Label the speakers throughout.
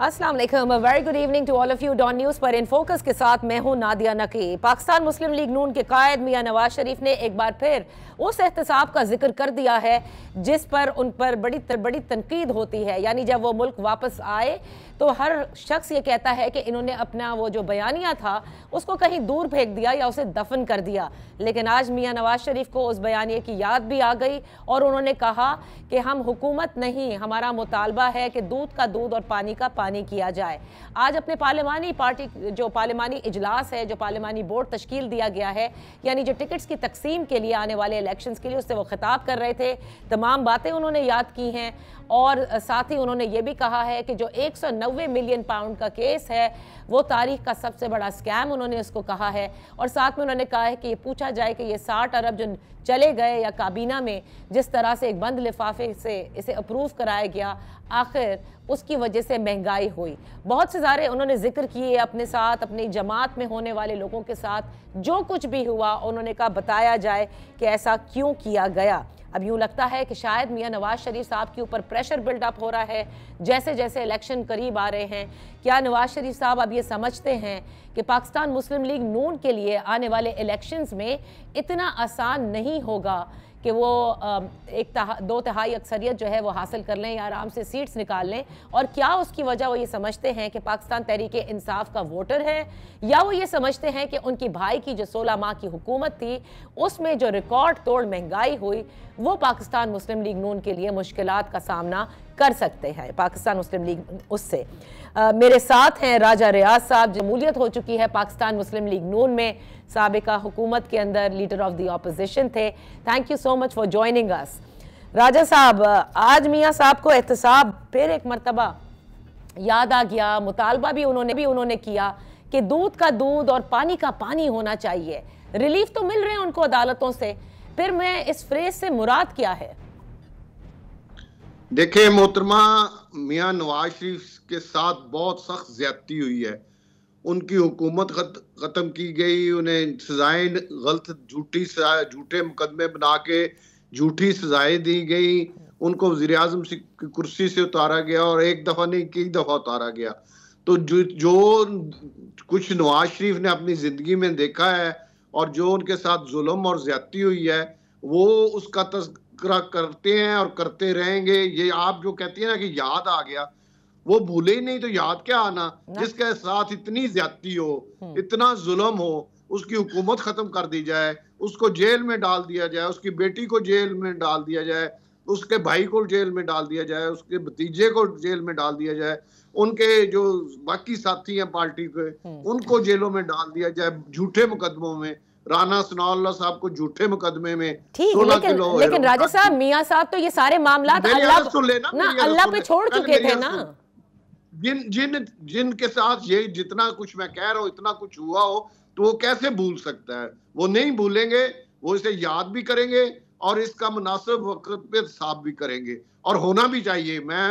Speaker 1: अस्सलाम वालेकुम, very good evening to all of you. Dawn news पर इन फोकस के साथ मैं हूं नादिया नकी। पाकिस्तान मुस्लिम लीग नून के कायद मियां नवाज शरीफ ने एक बार फिर उस एहतसाब का जिक्र कर दिया है जिस पर उन पर बड़ी तनकीद होती है। यानी जब वो मुल्क वापस आए तो हर शख्स ये कहता है कि इन्होंने अपना वो जो बयानिया था उसको कहीं दूर फेंक दिया या उसे दफन कर दिया। लेकिन आज मियां नवाज शरीफ को उस बयानिए की याद भी आ गई और उन्होंने कहा कि हम हुकूमत नहीं, हमारा मुतालबा है कि दूध का दूध और पानी का पानी किया जाए। आज अपने पार्लिमानी पार्टी जो पार्लिमानी इजलास है, जो पार्लिमानी बोर्ड तश्कील दिया गया है, यानी जो टिकट्स की तकसीम के लिए आने वाले इलेक्शंस के लिए, उससे वो खिताब कर रहे थे। तमाम बातें उन्होंने याद की हैं और साथ ही उन्होंने ये भी कहा है कि जो 190 मिलियन पाउंड का केस है वो तारीख का सबसे बड़ा स्कैम उन्होंने उसको कहा है। और साथ में उन्होंने कहा है कि ये पूछा जाए कि ये 60 अरब जो चले गए या काबीना में जिस तरह से एक बंद लिफाफे से इसे अप्रूव कराया गया, आखिर उसकी वजह से महंगाई हुई। बहुत से सारे उन्होंने जिक्र किए अपने साथ, अपनी जमात में होने वाले लोगों के साथ जो कुछ भी हुआ उन्होंने कहा बताया जाए कि ऐसा क्यों किया गया। अब यूँ लगता है कि शायद मियां नवाज शरीफ साहब के ऊपर प्रेशर बिल्डअप हो रहा है जैसे जैसे इलेक्शन करीब आ रहे हैं। क्या नवाज शरीफ साहब अब ये समझते हैं कि पाकिस्तान मुस्लिम लीग नून के लिए आने वाले इलेक्शंस में इतना आसान नहीं होगा कि वो दो तिहाई अक्सरियत जो है वो हासिल कर लें या आराम से सीट्स निकाल लें? और क्या उसकी वजह वो ये समझते हैं कि पाकिस्तान तहरीक इंसाफ का वोटर है, या वो ये समझते हैं कि उनकी भाई की जो 16 माह की हुकूमत थी उसमें जो रिकॉर्ड तोड़ महंगाई हुई वो पाकिस्तान मुस्लिम लीग नून के लिए मुश्किलात का सामना कर सकते हैं? पाकिस्तान मुस्लिम लीग उससे मेरे साथ हैं राजा रियाज साहब, जमहूरियत हो चुकी है पाकिस्तान मुस्लिम लीग नून में, साबिका हुकूमत के अंदर लीडर ऑफ द ऑपोजिशन थे। Thank you so much for joining us. Raja साहब, आज मियां साहब को एहतसाब फिर एक मरतबा याद आ गया, मुतालबा भी उन्होंने किया कि दूध का दूध और पानी का पानी होना चाहिए। रिलीफ तो मिल रहे हैं उनको अदालतों से, फिर मैं इस फ्रेज से मुराद क्या है?
Speaker 2: देखिए मोहतरमा, मियां नवाज शरीफ के साथ बहुत सख्त ज्यादती हुई है। उनकी हुकूमत खत्म की गई, उन्हें सजाएं झूठे मुकदमे बना के झूठी सजाएं दी गई, उनको वज़ीर आज़म की कुर्सी से उतारा गया और एक दफा नहीं कई दफा उतारा गया। तो जो कुछ नवाज शरीफ ने अपनी जिंदगी में देखा है और जो उनके साथ जुल्म और ज्यादती हुई है वो उसका तज़किरा करते हैं और करते रहेंगे। ये आप जो कहती है ना कि याद आ गया, वो भूले ही नहीं तो याद क्या आना। जिसके साथ इतनी ज्यादती हो, इतना जुल्म हो, उसकी हुकूमत खत्म कर दी जाए, उसको जेल में डाल दिया जाए, उसकी बेटी को जेल में डाल दिया जाए, उसके भाई को जेल में डाल दिया जाए, उसके भतीजे को जेल में डाल दिया जाए, उनके जो बाकी साथी हैं पार्टी के उनको जेलों में डाल दिया जाए झूठे मुकदमों में। राना सनाउल्लाह साहब को झूठे मुकदमे में
Speaker 1: ठीक, लेकिन राजा साहब, मियां साहब तो ये सारे मामला अल्लाह पे छोड़ चुके थे ना।
Speaker 2: जिनके साथ ये जितना कुछ मैं कह रहा हूँ इतना कुछ हुआ हो तो वो कैसे भूल सकता है? वो नहीं भूलेंगे, वो इसे याद भी करेंगे और इसका मुनासिब वक्त पे हिसाब भी करेंगे और होना भी चाहिए। मैं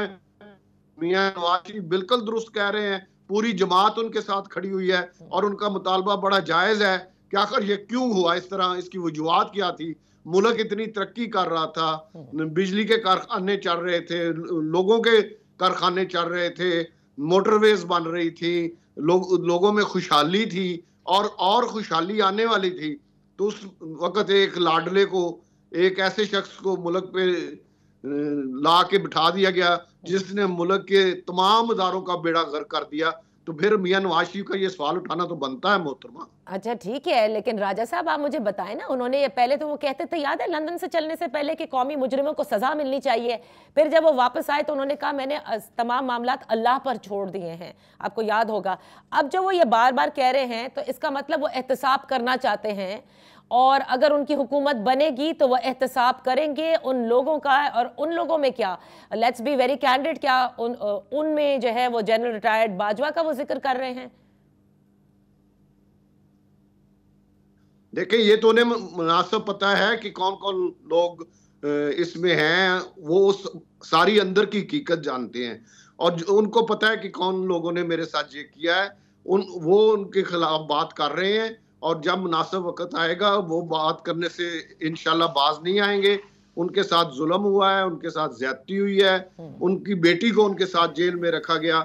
Speaker 2: मियां नवाज शरीफ बिल्कुल दुरुस्त कह रहे हैं, पूरी जमात उनके साथ खड़ी हुई है और उनका मुतालबा बड़ा जायज है कि आखिर ये क्यों हुआ इस तरह, इसकी वजूहात क्या थी। मुल्क इतनी तरक्की कर रहा था, बिजली के कारखाने चल रहे थे, लोगों के कारखाने चल रहे थे, मोटरवेज बन रही थी, लोगों में खुशहाली थी और खुशहाली आने वाली थी। तो उस वक्त एक लाडले को, एक ऐसे शख्स को मुल्क पे ला के बिठा दिया गया जिसने मुल्क के तमाम इदारों का बेड़ा गर्क कर दिया। तो फिर मियां नवाज शरीफ का ये सवाल उठाना तो बनता है मोहतरमा।
Speaker 1: अच्छा ठीक है, लेकिन राजा साहब आप मुझे बताएं ना, उन्होंने ये पहले तो वो कहते थे, याद है लंदन से चलने से पहले कि कौमी मुजरिमों को सजा मिलनी चाहिए। फिर जब वो वापस आए तो उन्होंने कहा मैंने तमाम मामलात अल्लाह पर छोड़ दिए हैं, आपको याद होगा। अब जो वो ये बार बार कह रहे हैं तो इसका मतलब वो एहतसाब करना चाहते हैं और अगर उनकी हुकूमत बनेगी तो वह एहतसाब करेंगे उन लोगों का। और उन लोगों में क्या, लेट्स बी वेरी कैंडिड, क्या उनमें जो है वो जनरल रिटायर्ड बाजवा का वो जिक्र कर रहे हैं?
Speaker 2: देखिए ये तो उन्हें मुनासिब पता है कि कौन कौन लोग इसमें हैं, वो सारी अंदर की हकीकत जानते हैं और उनको पता है कि कौन लोगों ने मेरे साथ ये किया है। वो उनके खिलाफ बात कर रहे हैं और जब मुनासिब वक्त आएगा वो बात करने से इंशाल्लाह बाज नहीं आएंगे। उनके साथ जुल्म हुआ है, उनके साथ ज्यादती हुई है, उनकी बेटी को उनके साथ जेल में रखा गया।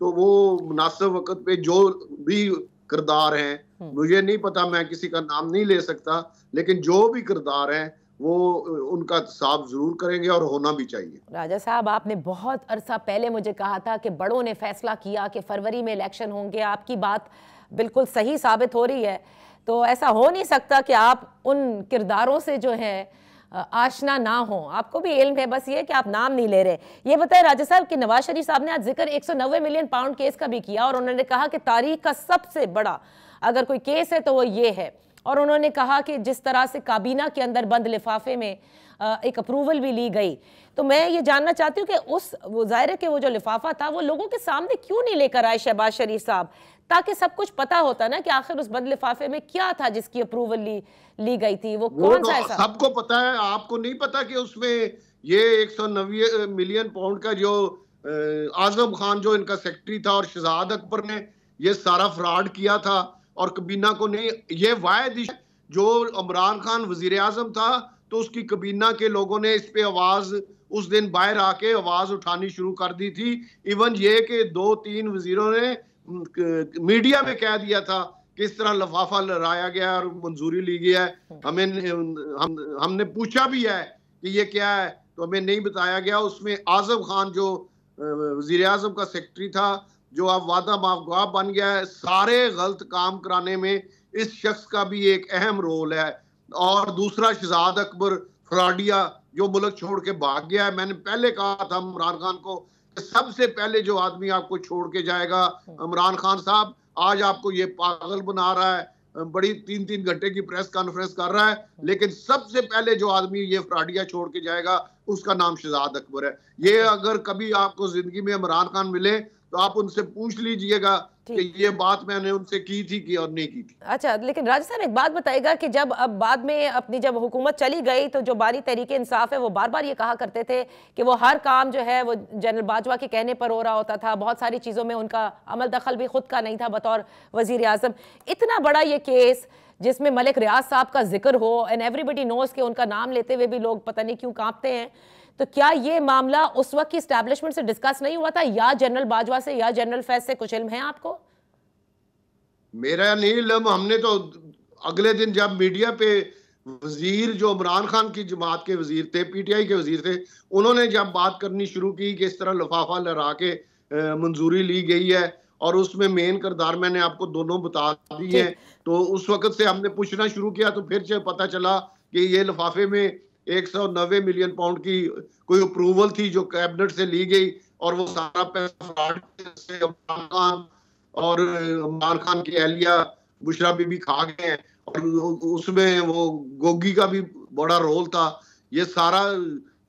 Speaker 2: तो वो मुनासिब वक्त पे जो भी किरदार हैं, मुझे नहीं पता, मैं किसी का नाम नहीं ले सकता, लेकिन जो भी किरदार हैं वो उनका साफ जरूर करेंगे और होना भी चाहिए।
Speaker 1: राजा साहब, आपने बहुत अरसा पहले मुझे कहा था कि बड़ों ने फैसला किया कि फरवरी में इलेक्शन होंगे। आपकी बात बिल्कुल सही साबित हो रही है। तो ऐसा हो नहीं सकता कि आप उन किरदारों से जो है आशना ना हो। आपको भी इल्म है, बस ये कि आप नाम नहीं ले रहे। ये बताएं राजा साहब कि नवाज शरीफ साहब ने आज जिक्र 190 मिलियन पाउंड केस का भी किया और उन्होंने कहा कि तारीख का सबसे बड़ा अगर कोई केस है तो वो ये है। और उन्होंने कहा कि जिस तरह से काबीना के अंदर बंद लिफाफे में एक अप्रूवल भी ली गई, तो मैं ये जानना चाहती हूँ कि उस ज़ाहिर के वो जो लिफाफा था वो लोगों के सामने क्यों नहीं लेकर आए शहबाज शरीफ साहब, ताकि सब कुछ पता होता ना कि आखिर उस बंद लिफाफे में क्या था जिसकी अप्रूवल ली गई थी, वो कौन सा ऐसा?
Speaker 2: सबको पता है, आपको नहीं पता कि उसमें ये 190 मिलियन पाउंड का जो आजम खान जो इनका सेक्रेटरी था और शहजाद अकबर ने ये सारा फ्रॉड किया था और कबीना को नहीं, ये वायद जो इमरान खान वजीर आजम था तो उसकी कबीना के लोगों ने इस पे आवाज उस दिन बाहर आके आवाज उठानी शुरू कर दी थी। इवन ये कि 2-3 वजीरों ने मीडिया में कह दिया था किस तरह लफाफा लहराया गया और मंजूरी ली गई है। हमने पूछा भी है कि ये क्या है, तो हमें नहीं बताया गया। उसमें आजम खान जो वजीर आजम का सेक्रेटरी था, जो अब वादा माफगुआ बन गया है, सारे गलत काम कराने में इस शख्स का भी एक अहम रोल है। और दूसरा शहजाद अकबर फ्रॉडिया जो मुल्क छोड़ के भाग गया है। मैंने पहले कहा था इमरान खान को कि सबसे पहले जो आदमी आपको छोड़ के जाएगा इमरान खान साहब, आज आपको ये पागल बना रहा है, बड़ी 3-3 घंटे की प्रेस कॉन्फ्रेंस कर रहा है, लेकिन सबसे पहले जो आदमी ये फ्रॉडिया छोड़ के जाएगा उसका नाम शहजाद अकबर है। ये अगर कभी आपको जिंदगी में इमरान खान मिले तो आप उनसे पूछ लीजिएगा कि ये बात मैंने उनसे की थी कि और नहीं की थी।
Speaker 1: अच्छा, लेकिन राजा साहब एक बात बताइएगा कि जब अब बाद में अपनी जब हुकूमत चली गई तो जो बारी तहरीक इंसाफ है वो बार बार ये कहा करते थे कि वो हर काम जो है वो जनरल बाजवा के कहने पर हो रहा होता था, बहुत सारी चीज़ों में उनका अमल दखल भी खुद का नहीं था बतौर वजीर आजम। इतना बड़ा ये केस जिसमें मलिक रियाज साहब का जिक्र हो एंड एवरीबडी नोज के उनका नाम लेते हुए भी लोग पता नहीं क्यों कांपते हैं, तो क्या ये मामला उस वक्त की एस्टैब्लिशमेंट से डिस्कस नहीं हुआ था, या जनरल बाजवा से या जनरल फैज से कुछ इल्म है आपको?
Speaker 2: मेरा नहीं इल्म। हमने तो अगले दिन जब मीडिया पे वजीर जो इमरान खान की जमात के वजीर थे, पीटीआई के वजीर थे, उन्होंने जब बात करनी शुरू की कि इस तरह लिफाफा लहरा के मंजूरी ली गई है और उसमें मेन किरदार मैंने आपको दोनों बता दी है, तो उस वक्त से हमने पूछना शुरू किया तो फिर से पता चला कि ये लिफाफे में 190 मिलियन पाउंड की कोई अप्रूवल थी जो कैबिनेट से ली गई और वो सारा पैसा फ्रॉड से इमरान खान और इमरान खान की अहलिया बुशरा बीबी खा गए हैं और उसमें वो गोगी का भी बड़ा रोल था। ये सारा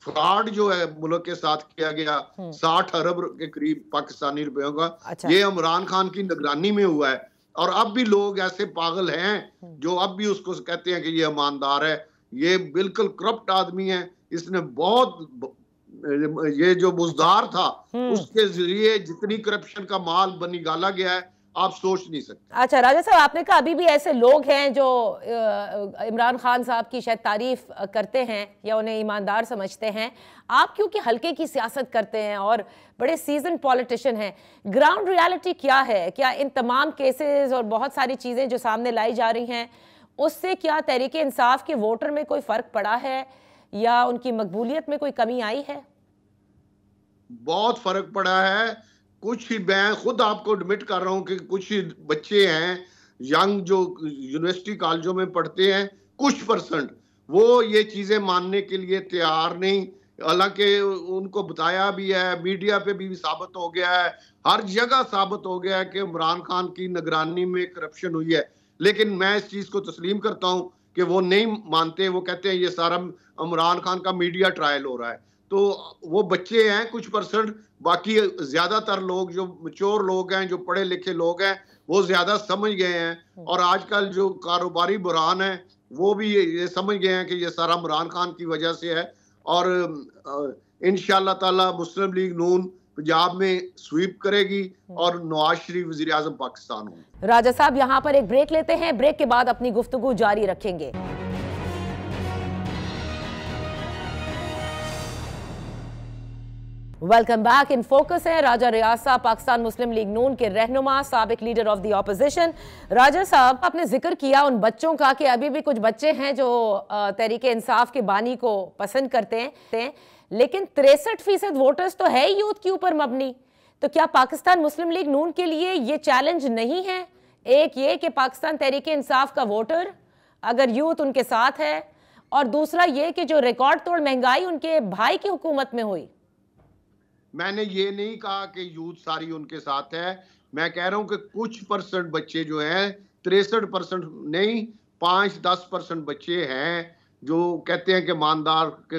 Speaker 2: फ्रॉड जो है मुल्क के साथ किया गया 60 अरब के करीब पाकिस्तानी रुपयों का। अच्छा। ये इमरान खान की निगरानी में हुआ है और अब भी लोग ऐसे पागल हैं जो अब भी उसको कहते हैं कि ये ईमानदार है। ये बिल्कुल करप्ट आदमी है। इसने बहुत ये जो बुजदार था उसके जरिए जितनी करप्शन का माल निकाला गया है आप सोच नहीं सकते।
Speaker 1: अच्छा राजा साहब, आपने कहा अभी भी ऐसे लोग हैं जो इमरान खान साहब की शायद तारीफ करते हैं या उन्हें ईमानदार समझते हैं। आप क्योंकि हल्के की सियासत करते हैं और बड़े सीजन पॉलिटिशियन हैं, ग्राउंड रियलिटी क्या है? क्या इन तमाम केसेस और बहुत सारी चीज़ें जो सामने लाई जा रही हैं उससे क्या तहरीक इंसाफ के वोटर में कोई फ़र्क पड़ा है या उनकी मकबूलियत में कोई कमी आई है?
Speaker 2: बहुत फ़र्क पड़ा है। कुछ ही, मैं खुद आपको एडमिट कर रहा हूं कि कुछ ही बच्चे हैं यंग जो यूनिवर्सिटी कॉलेजों में पढ़ते हैं, कुछ परसेंट वो ये चीज़ें मानने के लिए तैयार नहीं। हालांकि उनको बताया भी है, मीडिया पे भी साबित हो गया है, हर जगह साबित हो गया है कि इमरान खान की निगरानी में करप्शन हुई है, लेकिन मैं इस चीज़ को तस्लीम करता हूं कि वो नहीं मानते। वो कहते हैं ये सारा इमरान खान का मीडिया ट्रायल हो रहा है। तो वो बच्चे हैं कुछ परसेंट, बाकी ज्यादातर लोग जो मैच्योर लोग हैं, जो पढ़े लिखे लोग हैं, वो ज्यादा समझ गए हैं और आजकल जो कारोबारी बुरान है वो भी ये समझ गए हैं कि ये सारा इमरान खान की वजह से है। और इंशाअल्लाह ताला मुस्लिम लीग नून पंजाब में स्वीप करेगी और नवाज शरीफ वजीर आजम पाकिस्तान होंगे।
Speaker 1: राजा साहब यहाँ पर एक ब्रेक लेते हैं, ब्रेक के बाद अपनी गुफ्तगू जारी रखेंगे। Welcome back. इन फोकस है राजा रियाज साहब, पाकिस्तान मुस्लिम लीग नून के रहनुमा, साबिक लीडर ऑफ द ऑपोजिशन। राजा साहब, आपने जिक्र किया उन बच्चों का कि अभी भी कुछ बच्चे हैं जो तहरीक इंसाफ के बानी को पसंद करते हैं, लेकिन 63% वोटर्स तो है यूथ के ऊपर मबनी। तो क्या पाकिस्तान मुस्लिम लीग नून के लिए ये चैलेंज नहीं है? एक ये कि पाकिस्तान तहरीक इंसाफ का वोटर अगर यूथ उनके साथ है, और दूसरा ये कि जो रिकॉर्ड तोड़ महंगाई उनके भाई की हुकूमत में हुई।
Speaker 2: मैंने ये नहीं कहा कि यूथ सारी उनके साथ है, मैं कह रहा हूं कि कुछ परसेंट बच्चे जो हैं, 63% नहीं 5-10% बच्चे हैं जो कहते हैं कि ईमानदार के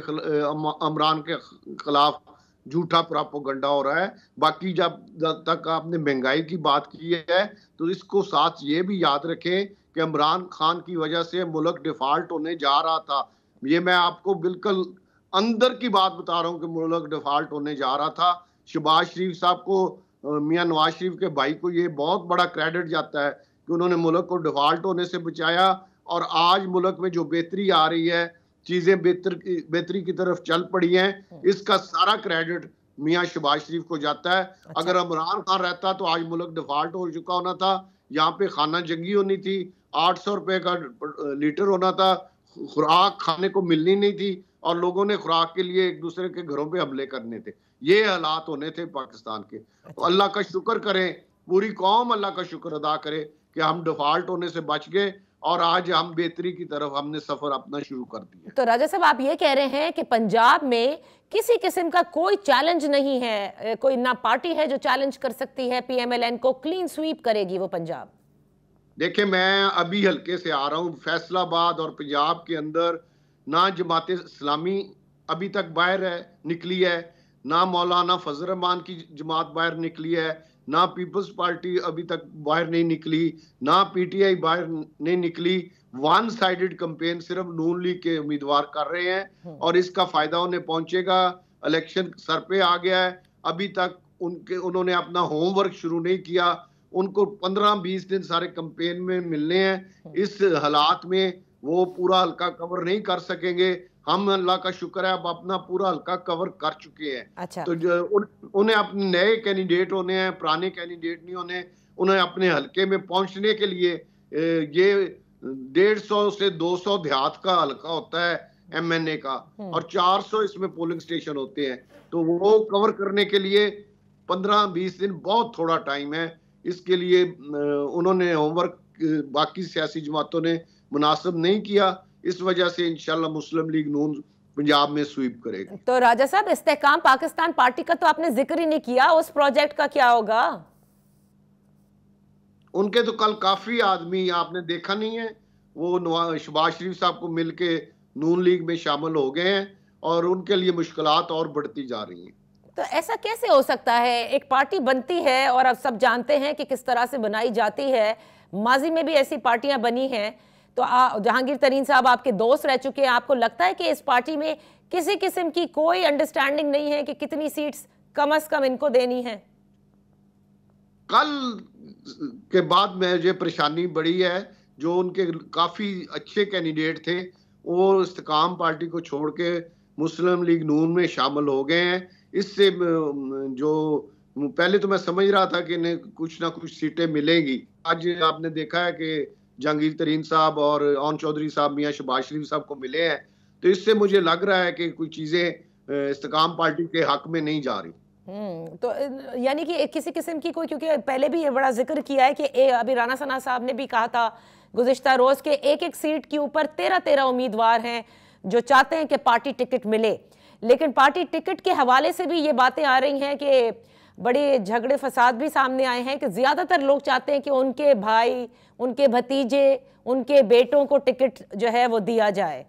Speaker 2: इमरान के खिलाफ झूठा प्रोपेगेंडा हो रहा है। बाकी जब तक आपने महंगाई की बात की है तो इसको साथ ये भी याद रखें कि इमरान खान की वजह से मुल्क डिफॉल्ट होने जा रहा था। ये मैं आपको बिल्कुल अंदर की बात बता रहा हूँ कि मुल्क डिफॉल्ट होने जा रहा था। शहबाज शरीफ साहब को, मियां नवाज शरीफ के भाई को ये बहुत बड़ा क्रेडिट जाता है कि उन्होंने मुल्क को डिफॉल्ट होने से बचाया, और आज मुल्क में जो बेहतरी आ रही है, चीजें बेहतरी की तरफ चल पड़ी हैं, इसका सारा क्रेडिट मियां शहबाज शरीफ को जाता है।
Speaker 1: अच्छा।
Speaker 2: अगर इमरान खान रहता तो आज मुल्क डिफॉल्ट हो चुका होना था, यहाँ पे खाना जंगी होनी थी, 800 रुपए का लीटर होना था, खुराक खाने को मिलनी नहीं थी, और लोगों ने खुराक के लिए एक दूसरे के घरों पे हमले करने थे। ये हालात होने थे पाकिस्तान के। तो अल्लाह का शुक्र करें, पूरी कौम अल्लाह का शुक्र अदा करे कि हम डिफॉल्ट होने से बच गए, और आज हम बेहतरी की तरफ हमने सफर अपना शुरू कर दिया।
Speaker 1: तो राजा साहब, आप ये कह रहे हैं कि पंजाब में किसी किस्म का कोई चैलेंज नहीं है, कोई ना पार्टी है जो चैलेंज कर सकती है पीएमएलएन को, क्लीन स्वीप करेगी वो पंजाब?
Speaker 2: देखिए, मैं अभी हल्के से आ रहा हूँ, फैसलाबाद और पंजाब के अंदर ना जमात इस्लामी अभी तक बाहर निकली है, ना मौलाना फजल रहमान की जमात बाहर निकली है, ना पीपल्स पार्टी अभी तक बाहर नहीं निकली, ना पीटीआई बाहर नहीं निकली। वन साइडेड कैंपेन सिर्फ नून लीग के उम्मीदवार कर रहे हैं, और इसका फायदा उन्हें पहुंचेगा। इलेक्शन सर पे आ गया है, अभी तक उन्होंने अपना होमवर्क शुरू नहीं किया। उनको 15-20 दिन सारे कैंपेन में मिलने हैं। इस हालात में वो पूरा हल्का कवर नहीं कर सकेंगे। हम अल्लाह का शुक्र है अब अपना पूरा हल्का कवर कर चुके हैं।
Speaker 1: अच्छा।
Speaker 2: तो जो उन्हें अपने नए कैंडिडेट होने हैं, पुराने कैंडिडेट नहीं होने। उन्हें अपने हल्के में पहुंचने के लिए ये 150 से 200 देहात का हल्का होता है एमएनए का, और 400 इसमें पोलिंग स्टेशन होते हैं। तो वो कवर करने के लिए 15-20 दिन बहुत थोड़ा टाइम है। इसके लिए उन्होंने होमवर्क बाकी सियासी जमातों ने मुनासिब नहीं किया। इस वजह से इंशाल्लाह मुस्लिम लीग नून पंजाब में स्वीप करेगी।
Speaker 1: तो राजा साहब, इस्तेहकाम पाकिस्तान पार्टी का तो आपने जिक्र ही नहीं किया, उस प्रोजेक्ट का क्या होगा?
Speaker 2: उनके तो कल काफी आदमी आपने देखा नहीं है, वो शहबाज शरीफ साहब को मिलके नून लीग में शामिल हो गए हैं, और उनके लिए मुश्किलात और बढ़ती जा रही हैं।
Speaker 1: तो ऐसा कैसे हो सकता है? एक पार्टी बनती है और अब सब जानते हैं कि किस तरह से बनाई जाती है, माजी में भी ऐसी पार्टियां बनी हैं। तो जहांगीर तरीन साहब आपके दोस्त रह चुके हैं, आपको लगता है कि इस पार्टी में किसी किस्म की कोई अंडरस्टैंडिंग नहीं है कि कितनी सीट्स कम से कम इनको देनी है?
Speaker 2: कल के बाद मुझे परेशानी बढ़ी है, जो उनके काफी अच्छे कैंडिडेट थे वो इस्तेकाम पार्टी को छोड़ के मुस्लिम लीग नून में शामिल हो गए हैं। इससे जो पहले तो मैं समझ रहा था कि इन्हें कुछ ना कुछ सीटें मिलेंगी। आज आपने देखा है कि जहांगीर तरीन साहब और ओन चौधरी साहब मियां शहबाज शरीफ साहब को मिले हैं, तो इससे मुझे लग रहा है कि कुछ चीजें इस्तेकाम पार्टी के हक में नहीं जा रही।
Speaker 1: तो यानी कि किसी किस्म की कोई, क्योंकि पहले भी ये बड़ा जिक्र किया है कि अभी राना सना साहब ने भी कहा था गुज़िश्ता रोज के एक सीट के ऊपर 13 उम्मीदवार हैं जो चाहते हैं कि पार्टी टिकट मिले, लेकिन पार्टी टिकट के हवाले से भी ये बातें आ रही हैं कि बड़े झगड़े फसाद भी सामने आए हैं कि ज्यादातर लोग चाहते हैं कि उनके भाई, उनके भतीजे, उनके बेटों को टिकट जो है वो दिया जाए।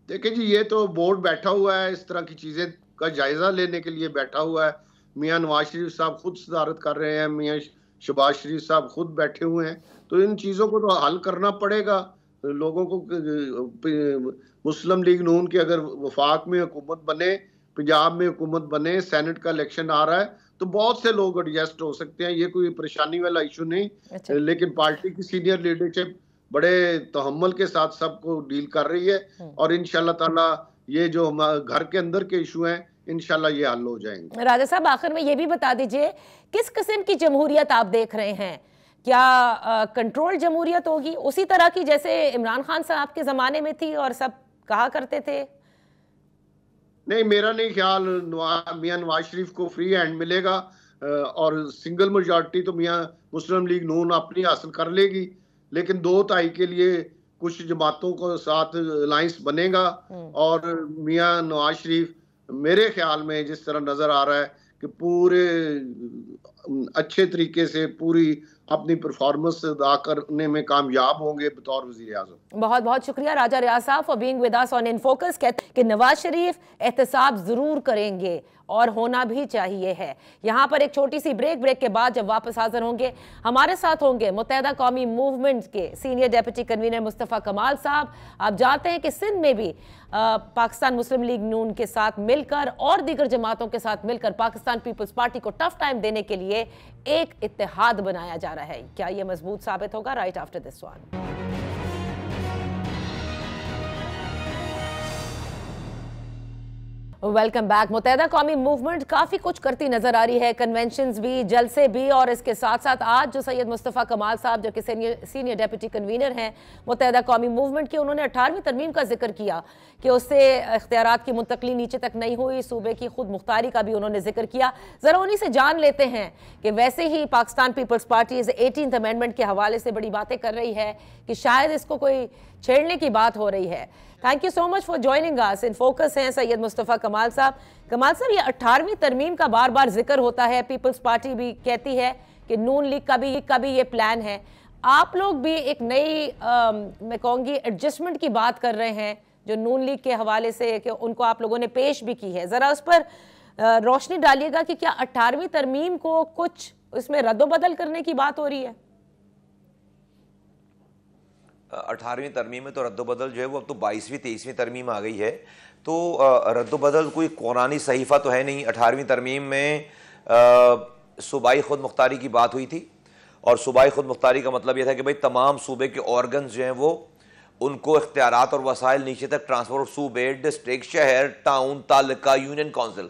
Speaker 2: देखिए जी, ये तो बोर्ड बैठा हुआ है, इस तरह की चीजें का जायजा लेने के लिए बैठा हुआ है। मियां नवाज शरीफ साहब खुद सदारत कर रहे हैं, मियां शहबाज शरीफ साहब खुद बैठे हुए हैं। तो इन चीजों को तो हल करना पड़ेगा लोगों को। मुस्लिम लीग नून की अगर वफाक में हुकूमत बने, पंजाब में हुकूमत बने, सेनेट का इलेक्शन आ रहा है, तो बहुत से लोग एडजस्ट हो सकते हैं। ये कोई परेशानी वाला इशू नहीं।
Speaker 1: अच्छा।
Speaker 2: लेकिन पार्टी की सीनियर लीडरशिप बड़े तहम्मुल के साथ सबको डील कर रही है, और इंशाल्लाह ताला ये जो घर के अंदर के इशू हैं इंशाल्लाह ये हल हो जाएंगे।
Speaker 1: राजा साहब, आखिर में ये भी बता दीजिए, किस किस्म की जमहूरियत आप देख रहे हैं? क्या कंट्रोल जमहूरियत होगी उसी तरह की जैसे इमरान खान साहब के ज़माने में थी और सब कहा करते थे?
Speaker 2: नहीं, मेरा नहीं ख्याल मियां नवाज शरीफ को फ्री हैंड मिलेगा, और सिंगल मेजॉरिटी तो मियां मुस्लिम लीग नून अपनी हासिल कर लेगी, लेकिन 2 तिहाई के लिए कुछ जमातों को साथ अलायंस बनेगा। और मियां नवाज शरीफ मेरे ख्याल में जिस तरह नजर आ रहा है कि पूरे अच्छे तरीके से पूरी अपनी परफॉर्मेंस अदा करने में कामयाब होंगे बतौर वजीर आज़म।
Speaker 1: बहुत बहुत शुक्रिया राजा रियाज साहब for being with us on in focus. कहते कि नवाज शरीफ एहतसाब जरूर करेंगे और होना भी चाहिए है। यहाँ पर एक छोटी सी ब्रेक के बाद जब वापस हाजिर होंगे, हमारे साथ होंगे मुत्तहदा कौमी मूवमेंट के सीनियर डिप्टी कन्वीनर मुस्तफ़ा कमाल साहब। आप जानते हैं कि सिंध में भी पाकिस्तान मुस्लिम लीग नून के साथ मिलकर और दीगर जमातों के साथ मिलकर पाकिस्तान पीपल्स पार्टी को टफ टाइम देने के लिए एक इत्तेहाद बनाया जा रहा है। क्या यह मजबूत साबित होगा? Right after this one. Welcome back. Muttahida Qaumi movement काफ़ी कुछ करती नजर आ रही है, कन्वेंशंस भी, जलसे भी, और इसके साथ साथ आज जो सैयद मुस्तफ़ा कमाल साहब जो कि सीनियर डिप्टी कन्वीनर हैं मुत्तहदा कौमी मूवमेंट के, उन्होंने 18वीं तरमीम का जिक्र किया कि उससे इख्तियारात की मुंतकली नीचे तक नहीं हुई, सूबे की खुद मुख्तारी का भी उन्होंने जिक्र किया। ज़रा उन्हीं से जान लेते हैं कि वैसे ही Pakistan peoples party 18th amendment के हवाले से बड़ी बातें कर रही है कि शायद इसको कोई छेड़ने की बात हो रही है। Thank you so much for joining us in focus हैं सैयद मुस्तफ़ा कमाल साहब। कमाल साहब, ये 18वीं तरमीम का बार बार जिक्र होता है, पीपल्स पार्टी भी कहती है कि नून लीग का भी ये प्लान है, आप लोग भी एक नई मैं कहूँगी एडजस्टमेंट की बात कर रहे हैं जो नून लीग के हवाले से कि उनको आप लोगों ने पेश भी की है। ज़रा उस पर रोशनी डालिएगा कि क्या 18वीं तरमीम को कुछ इसमें रद्दोबदल करने की बात हो रही है?
Speaker 3: 18वीं तरमीम में तो रद्दोबदल जो है वो अब तो 22वीं 23वीं तरमीम आ गई है, तो रद्दोबदल कोई कुरानी सहीफ़ा तो है नहीं। 18वीं तरमीम में सूबाई खुद मुख्तारी की बात हुई थी, और सूबाई खुद मुख्तारी का मतलब यह था कि भाई तमाम सूबे के ऑर्गन्स जो हैं वो उनको इख्तियारात और वसाइल नीचे तक ट्रांसफर, सूबे, डिस्ट्रिक्ट, शहर, टाउन, तालुका, यूनियन काउंसिल।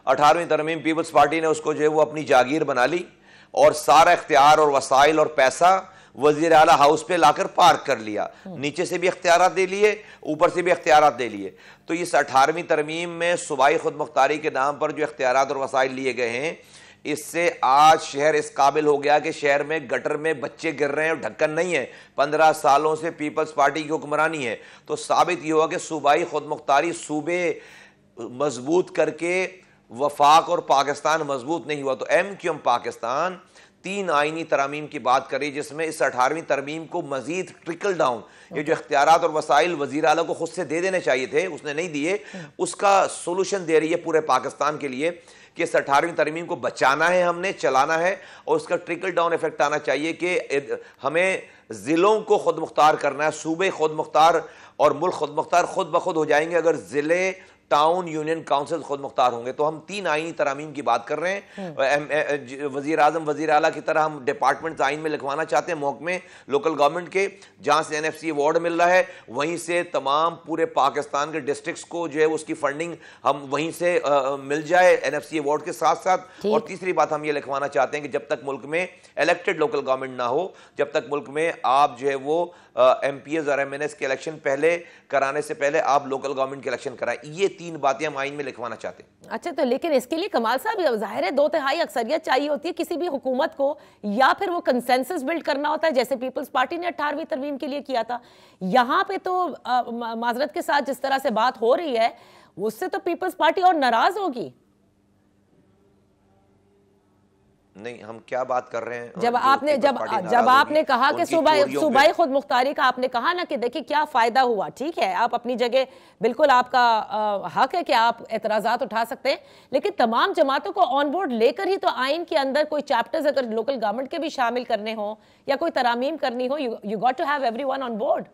Speaker 3: 18वीं तरमीम पीपल्स पार्टी ने उसको जो है वो अपनी जागीर बना ली और सारा इख्तियार और वसाइल और पैसा वजीर आला हाउस पे लाकर पार्क कर लिया। नीचे से भी इख्तियारात दे लिए, ऊपर से भी इख्तियारात दे लिए। तो इस 18वीं तरमीम में सूबाई खुद मुख्तारी के नाम पर जो इख्तियारात और वसाइल लिए गए हैं, इससे आज शहर इस काबिल हो गया कि शहर में गटर में बच्चे गिर रहे हैं और ढक्कन नहीं है। 15 सालों से पीपल्स पार्टी की हुक्मरानी है। तो साबित ये हुआ कि सूबाई खुद मुख्तारी सूबे मजबूत करके वफाक और पाकिस्तान मजबूत नहीं हुआ। तो MQM पाकिस्तान 3 आईनी तरामीम की बात करी, जिसमें इस 18वीं तरमीम को मजीद ट्रिकल डाउन, ये जो इख्तियारात और वसाइल वजीर आला को खुद से दे देने चाहिए थे, उसने नहीं दिए, उसका सोल्यूशन दे रही है पूरे पाकिस्तान के लिए कि इस 18वीं तरमीम को बचाना है, हमने चलाना है, और उसका ट्रिकल डाउन इफेक्ट आना चाहिए कि हमें ज़िलों को खुद मुख्तार करना है। सूबे खुद मुख्तार और मुल्क खुद मुख्तार खुद ब खुद हो जाएंगे अगर ज़िले, टाउन, यूनियन काउंसिल खुद मुख्तार होंगे। तो हम 3 आईनी तरामीम की बात कर रहे हैं। वजीर आज़म वजीर आला की तरह हम डिपार्टमेंट्स आइन में लिखवाना चाहते हैं, महकमे लोकल गवर्नमेंट के, जहाँ से NFC अवार्ड मिल रहा है वहीं से तमाम पूरे पाकिस्तान के डिस्ट्रिक्ट्स को जो है उसकी फंडिंग हम वहीं से मिल जाए NFC अवार्ड के साथ साथ। और तीसरी बात हम ये लिखवाना चाहते हैं कि जब तक मुल्क में इलेक्टेड लोकल गवर्नमेंट ना हो, जब तक मुल्क में आप जो है वो MPs और MNS के इलेक्शन पहले कराने से पहले आप लोकल गवर्नमेंट के इलेक्शन कराएं। ये 3 बातें हम आइन में लिखवाना चाहते हैं।
Speaker 1: अच्छा, तो लेकिन इसके लिए कमाल साहब जाहिर है 2 तिहाई अक्सरियत चाहिए होती है किसी भी हुकूमत को, या फिर वो कंसेंसस बिल्ड करना होता है जैसे पीपल्स पार्टी ने 18वीं तरमीम के लिए किया था। यहाँ पे तो माजरत के साथ जिस तरह से बात हो रही है उससे तो पीपल्स पार्टी और नाराज होगी।
Speaker 3: नहीं, हम क्या बात कर रहे हैं?
Speaker 1: जब आपने कहा कि सूबाई खुद मुख्तारी का आपने कहा ना कि देखिए क्या फायदा हुआ, ठीक है, आप अपनी जगह बिल्कुल आपका हक है कि आप एतराजात उठा सकते हैं, लेकिन तमाम जमातों को ऑन बोर्ड लेकर ही तो आइन के अंदर कोई चैप्टर्स अगर लोकल गवर्नमेंट के भी शामिल करने हो या कोई तरामीम करनी हो, you got to have everyone on board.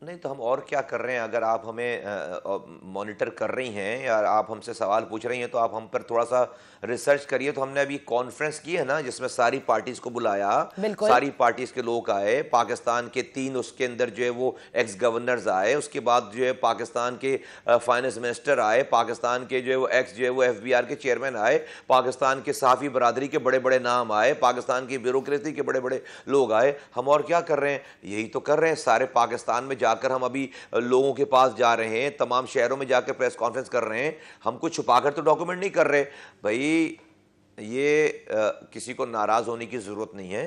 Speaker 3: नहीं तो हम और क्या कर रहे हैं? अगर आप हमें मॉनिटर कर रही हैं या आप हमसे सवाल पूछ रही हैं तो आप हम पर थोड़ा सा रिसर्च करिए। तो हमने अभी कॉन्फ्रेंस की है ना, जिसमें सारी पार्टीज को बुलाया, सारी पार्टीज के लोग आए, पाकिस्तान के 3 उसके अंदर जो है वो एक्स गवर्नर्स आए, उसके बाद जो है पाकिस्तान के फाइनेंस मिनिस्टर आए, पाकिस्तान के जो है वो एक्स जो है वो FBR के चेयरमैन आए, पाकिस्तान के सहाफ़ी बरादरी के बड़े बड़े नाम आए, पाकिस्तान की ब्यूरोक्रेसी के बड़े बड़े लोग आए। हम और क्या कर रहे हैं? यही तो कर रहे हैं। सारे पाकिस्तान में जाकर हम अभी लोगों के पास जा रहे हैं, तमाम शहरों में जाकर प्रेस कॉन्फ्रेंस कर रहे हैं। हम कुछ छुपाकर तो डॉक्यूमेंट नहीं कर रहे भाई। ये किसी को नाराज़ होने की ज़रूरत नहीं है,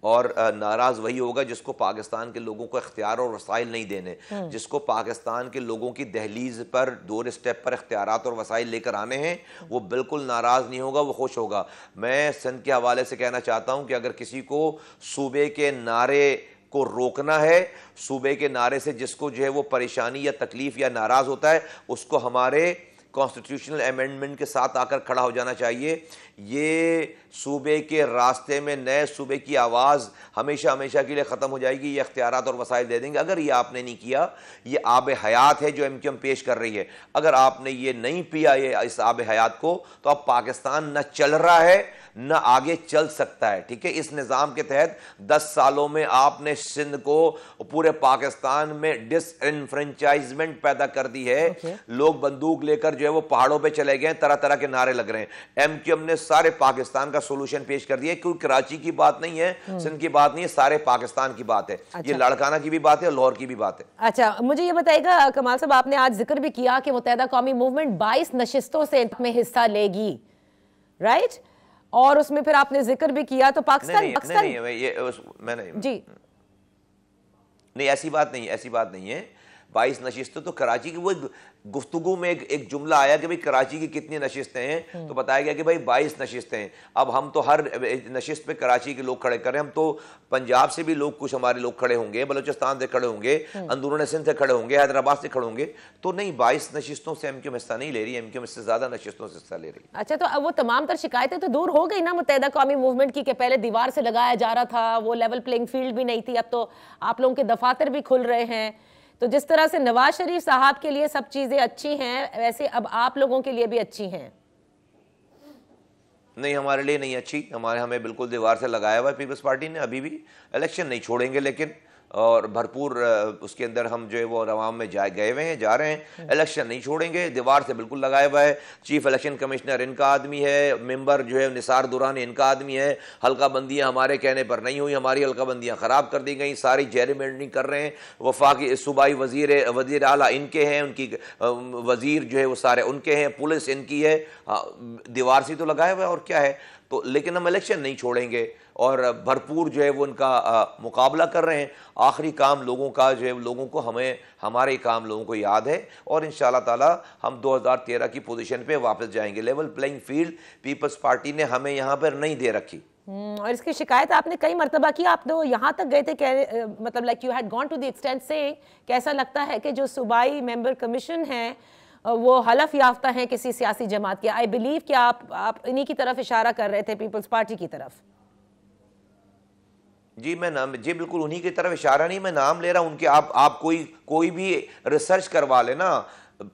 Speaker 3: और नाराज़ वही होगा जिसको पाकिस्तान के लोगों को इख्तियार और वसाइल नहीं देने, जिसको पाकिस्तान के लोगों की दहलीज पर 2 स्टेप पर इख्तियारात और वसाइल लेकर आने हैं, वो बिल्कुल नाराज़ नहीं होगा, वो खुश होगा। मैं सिंध के हवाले से कहना चाहता हूँ कि अगर किसी को सूबे के नारे को रोकना है, सूबे के नारे से जिसको जो है वो परेशानी या तकलीफ या नाराज़ होता है, उसको हमारे कॉन्स्टिट्यूशनल अमेंडमेंट के साथ आकर खड़ा हो जाना चाहिए। ये सूबे के रास्ते में नए सूबे की आवाज़ हमेशा हमेशा के लिए ख़त्म हो जाएगी। ये इख्तियारात और वसाइल दे देंगे। अगर ये आपने नहीं किया, ये आब हयात है जो MQM पेश कर रही है, अगर आपने ये नहीं पिया ये इस आब हयात को, तो अब पाकिस्तान न चल रहा है न आगे चल सकता है। ठीक है, इस निज़ाम के तहत 10 सालों में आपने सिंध को पूरे पाकिस्तान में डिसएनफ्रेंचाइजमेंट पैदा कर दी है। लोग बंदूक लेकर जो है वो पहाड़ों पे चले गए, तरह तरह के नारे लग रहे हैं। MQM ने सारे पाकिस्तान का सोल्यूशन पेश कर दिया, क्योंकि कराची की बात नहीं है, सिंध की बात नहीं है, सारे पाकिस्तान की बात है। ये लाड़काना की भी बात है, लाहौर की भी बात है।
Speaker 1: अच्छा, मुझे ये बताइएगा कमाल साहब, आपने आज जिक्र भी किया कि मुत्तहिदा कौमी मूवमेंट 22 नशिस्तों से में हिस्सा लेगी, राइट? और उसमें फिर आपने जिक्र भी किया, तो पाकिस्तान
Speaker 3: नहीं, ऐसी बात नहीं है। 22 नशिस्तें तो कराची की, वो गुफ्तगू में एक जुमला आया कि भाई कराची की कितनी नशिस्तें हैं, तो बताया गया कि भाई 22 नशिस्तें हैं। अब हम तो हर नशिस्त पे कराची के लोग खड़े कर रहे हैं। हम तो पंजाब से भी लोग, कुछ हमारे लोग खड़े होंगे, बलूचिस्तान से खड़े होंगे, अंदरूनी सिंध से खड़े होंगे, हैदराबाद से खड़े होंगे। तो नहीं, 22 नशिस्तों से MQM हिस्सा नहीं ले रही, MQM इससे ज्यादा नशिस्तों से हिस्सा ले रही।
Speaker 1: अच्छा, तो अब वो तमाम तर शिकायतें तो दूर हो गई ना मुत्तहिदा कौमी मूवमेंट की, कि पहले दीवार से लगाया जा रहा था, वो लेवल प्लेइंग फील्ड भी नहीं थी। अब तो आप लोगों के दफातर भी खुल रहे हैं। तो जिस तरह से नवाज शरीफ साहब के लिए सब चीजें अच्छी हैं, वैसे अब आप लोगों के लिए भी अच्छी हैं।
Speaker 3: नहीं, हमारे लिए नहीं अच्छी। हमें बिल्कुल दीवार से लगाया हुआ है पीपल्स पार्टी ने। अभी भी इलेक्शन नहीं छोड़ेंगे, लेकिन और भरपूर उसके अंदर हम जो है वो रवाम में गए हुए हैं, जा रहे हैं। इलेक्शन नहीं छोड़ेंगे, दीवार से बिल्कुल लगाया हुआ है। चीफ इलेक्शन कमिश्नर इनका आदमी है, मेंबर जो है निसार दुरानी इनका आदमी है। हल्का बंदियाँ हमारे कहने पर नहीं हुई, हमारी हल्का बंदियाँ ख़राब कर दी गई, सारी जेरमेंडरिंग कर रहे हैं। वफाकी सूबाई वज़ीर आला इनके हैं, उनकी वज़ीर जो है वो सारे उनके हैं, पुलिस इनकी है। दीवार से तो लगाया हुआ है, और क्या है। तो लेकिन हम इलेक्शन नहीं छोड़ेंगे, और भरपूर जो है वो उनका मुकाबला कर रहे हैं। आखिरी काम लोगों का जो है, लोगों को हमारे काम लोगों को याद है, और इंशाल्लाह ताला हम 2013 की पोजीशन पे वापस जाएंगे। Level playing field Peoples Party ने हमें यहाँ पर नहीं दे रखी।
Speaker 1: और इसकी शिकायत आपने कई मरतबा की। आप तो यहाँ तक गए थे, मतलब like you had gone to the extent से, कैसा लगता है कि जो सूबाई मेंबर कमीशन है वो हलफ याफ्ता है किसी सियासी जमात के। आई बिलीव कि आप इन्हीं की तरफ इशारा कर रहे थे, पीपल्स पार्टी की तरफ।
Speaker 3: जी, जी बिल्कुल उन्हीं की तरफ इशारा नहीं, मैं नाम ले रहा हूं उनके। आप कोई भी रिसर्च करवा लेना,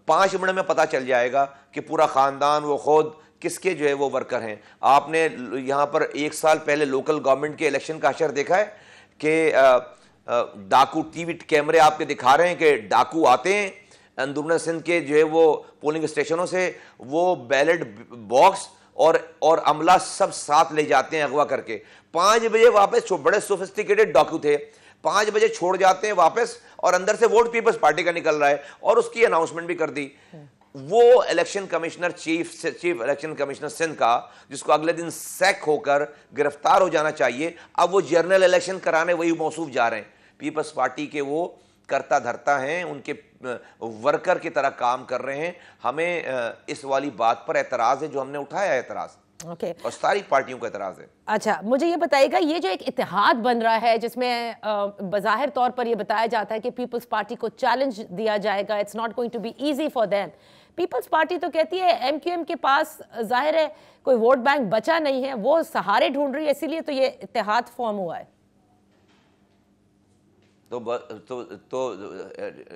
Speaker 3: 5 मिनट में पता चल जाएगा कि पूरा खानदान वो खुद किसके जो है वो वर्कर हैं। आपने यहाँ पर 1 साल पहले लोकल गवर्नमेंट के इलेक्शन का असर देखा है कि डाकू टीवी कैमरे आपके दिखा रहे हैं कि डाकू आते हैं अंदरूनी सिंध के जो है वो पोलिंग स्टेशनों से, वो बैलेट बॉक्स और अमला सब साथ ले जाते हैं अगवा करके। 5 बजे वापस, बड़े सोफिस्टिकेटेड डाकू थे, 5 बजे छोड़ जाते हैं वापस, और अंदर से वोट पीपल्स पार्टी का निकल रहा है, और उसकी अनाउंसमेंट भी कर दी। वो election commissioner, chief election commissioner Sindh का, जिसको अगले दिन सैक होकर गिरफ्तार हो जाना चाहिए, अब वो जनरल इलेक्शन कराने वही मौसूफ जा रहे हैं। पीपल्स पार्टी के वो करता धरता हैं, उनके वर्कर की तरह काम कर रहे हैं। हमें इस वाली बात पर एतराज़ है जो हमने उठाया है, एतराज़ और सारी पार्टियों का एतराज़ है।
Speaker 1: अच्छा, मुझे ये बताइएगा, ये जो एक इत्तेहाद बन रहा है जिसमें बज़ाहिर तौर पर ये बताया जाता है कि पीपल्स पार्टी को चैलेंज दिया जाएगा, it's not going to be easy for them. Peoples Party तो कहती है MQM के पास जाहिर है कोई वोट बैंक बचा नहीं है, वो सहारे ढूंढ रही है, इसीलिए तो ये इत्तेहाद फॉर्म हुआ है।
Speaker 3: तो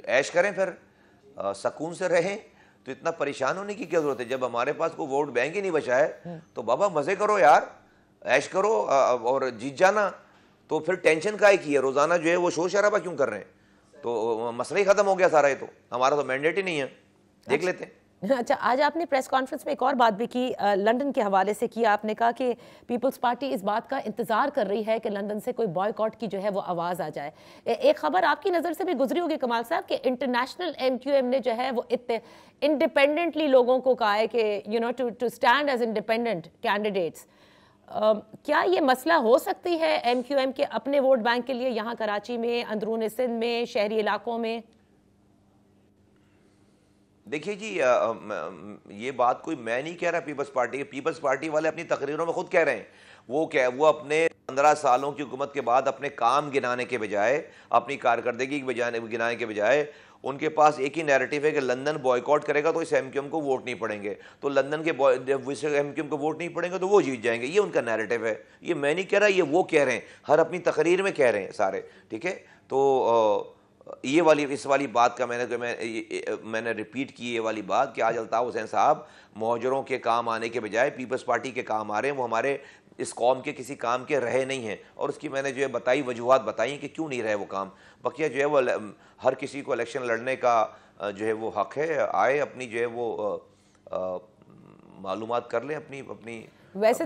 Speaker 3: ऐश करें फिर, सुकून से रहें। तो इतना परेशान होने की क्या जरूरत है? जब हमारे पास कोई वोट बैंक ही नहीं बचा है तो बाबा मजे करो यार, ऐश करो और जीत जाना। तो फिर टेंशन काहे की है? रोजाना जो है वो शोर शराबा क्यों कर रहे हैं? तो मसला ही खत्म हो गया सारा। ये तो हमारा तो मैंडेट ही नहीं है, देख लेते हैं।
Speaker 1: अच्छा, आज आपने प्रेस कॉन्फ्रेंस में एक और बात भी की, लंदन के हवाले से किया। आपने कहा कि पीपल्स पार्टी इस बात का इंतजार कर रही है कि लंदन से कोई बॉयकॉट की जो है वो आवाज़ आ जाए। एक खबर आपकी नज़र से भी गुजरी होगी कमाल साहब कि इंटरनेशनल MQM ने जो है वो इंडिपेंडेंटली लोगों को कहा है कि to stand as independent candidates. क्या ये मसला हो सकती है MQM के अपने वोट बैंक के लिए यहाँ कराची में, अंदरून सिंध में, शहरी इलाकों में?
Speaker 3: देखिए जी, ये बात कोई मैं नहीं कह रहा पीपल्स पार्टी वाले अपनी तकरीरों में खुद कह रहे हैं। वो अपने 15 सालों की हुकूमत के बाद अपने काम गिनाने के बजाय, अपनी कारकर्दगी गिनाने के बजाय, उनके पास एक ही नैरेटिव है कि लंदन बॉयकॉट करेगा तो इस MQM को वोट नहीं पड़ेंगे, तो लंदन के MQM को वोट नहीं पड़ेंगे तो वो जीत जाएंगे। ये उनका नैरेटिव है, ये मैं नहीं कह रहा, ये वो कह रहे हैं, हर अपनी तकरीर में कह रहे हैं सारे, ठीक है। तो इस वाली बात का मैंने रिपीट की, ये वाली बात कि आज अल्ताफ़ हुसैन साहब मुहाजिरों के काम आने के बजाय पीपल्स पार्टी के काम आ रहे हैं। वो हमारे इस कौम के किसी काम के रहे नहीं हैं, और उसकी मैंने जो है वजूहात बताई कि क्यों नहीं रहे वो काम। बकिया जो है वो हर किसी को इलेक्शन लड़ने का जो है वो हक है, आए अपनी जो है वो मालूमात कर लें, अपनी
Speaker 1: वैसे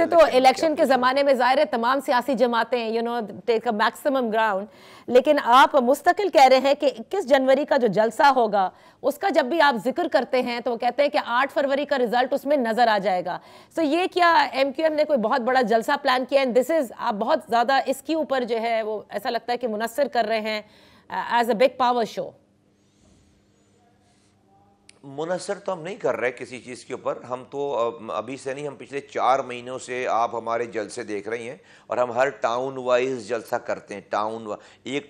Speaker 1: तो इलेक्शन के ज़माने में ज़ाहिर है तमाम सियासी जमातें टेक अ मैक्सिमम ग्राउंड, लेकिन आप मुस्तकिल कह रहे हैं कि 21 जनवरी का जो जलसा होगा उसका जब भी आप जिक्र करते हैं तो वो कहते हैं कि 8 फरवरी का रिजल्ट उसमें नज़र आ जाएगा। तो ये क्या MQM ने कोई बहुत बड़ा जलसा प्लान किया है? दिस इज़, आप बहुत ज़्यादा इसके ऊपर जो है वो ऐसा लगता है कि मुनस्सर कर रहे हैं as a big power show.
Speaker 3: मुनसर तो हम नहीं कर रहे किसी चीज़ के ऊपर। हम तो अभी से नहीं, हम पिछले 4 महीनों से आप हमारे जलसे देख रही हैं, और हम हर टाउन वाइज जलसा करते हैं।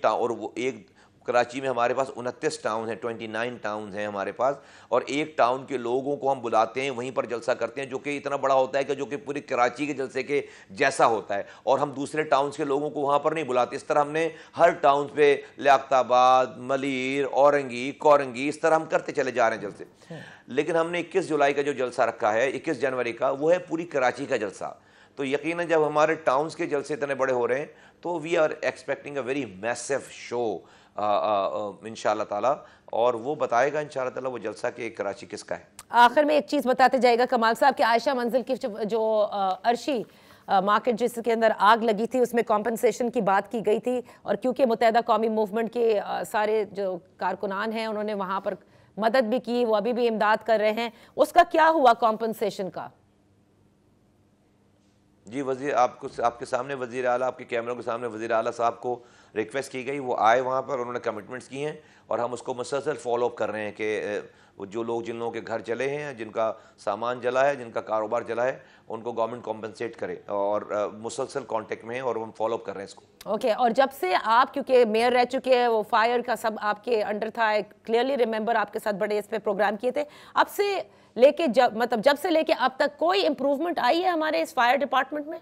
Speaker 3: और वो एक कराची में हमारे पास 29 टाउन हैं, 29 टाउन हैं हमारे पास, और एक टाउन के लोगों को हम बुलाते हैं, वहीं पर जलसा करते हैं, जो कि इतना बड़ा होता है कि जो कि पूरी कराची के जलसे के जैसा होता है, और हम दूसरे टाउन्स के लोगों को वहाँ पर नहीं बुलाते। इस तरह हमने हर टाउन पे लियाकताबाद, मलीर, औरंगी, कोरंगी, इस तरह हम करते चले जा रहे हैं जलसे। लेकिन हमने 21 जुलाई का जो जलसा रखा है, 21 जनवरी का, वो है पूरी कराची का जलसा। तो यकीनन जब हमारे टाउन्स के जलसे इतने बड़े हो रहे हैं तो we are expecting a very massive show इंशाअल्लाह ताला, और वो बताएगा इंशाअल्लाह ताला वो जलसा के कराची किसका है।
Speaker 1: आखिर में एक चीज़ बताते जाएगा कमाल साहब कि आयशा मंजिल की जो अर्शी मार्केट जिसके अंदर आग लगी थी उसमें कॉम्पनसेशन की बात की गई थी, और क्योंकि मुत्तहिदा कौमी मूवमेंट के सारे जो कारकुनान हैं उन्होंने वहाँ पर मदद भी की, वो अभी भी इमदाद कर रहे हैं, उसका क्या हुआ कॉम्पनसेशन का?
Speaker 3: जी, आपके सामने वज़ीर आला, आपके कैमरों के सामने वज़ीर आला साहब को रिक्वेस्ट की गई, वो आए वहाँ पर, उन्होंने कमिटमेंट्स की हैं, और हम उसको मुसलसल फॉलो अप कर रहे हैं कि वो जिन लोगों के घर जले हैं, जिनका सामान जला है, जिनका कारोबार जला है, उनको गवर्नमेंट कॉम्पनसेट करे, और मुसलसल कांटेक्ट में है और हम फॉलो अप कर रहे हैं इसको।
Speaker 1: ओके, और जब से आप, क्योंकि मेयर रह चुके हैं, वो फायर का सब आपके अंडर था, क्लियरली रिमेंबर आपके साथ बड़े इस पे प्रोग्राम किए थे, अब से लेके जब से लेके अब तक कोई इंप्रूवमेंट आई है हमारे इस फायर डिपार्टमेंट में?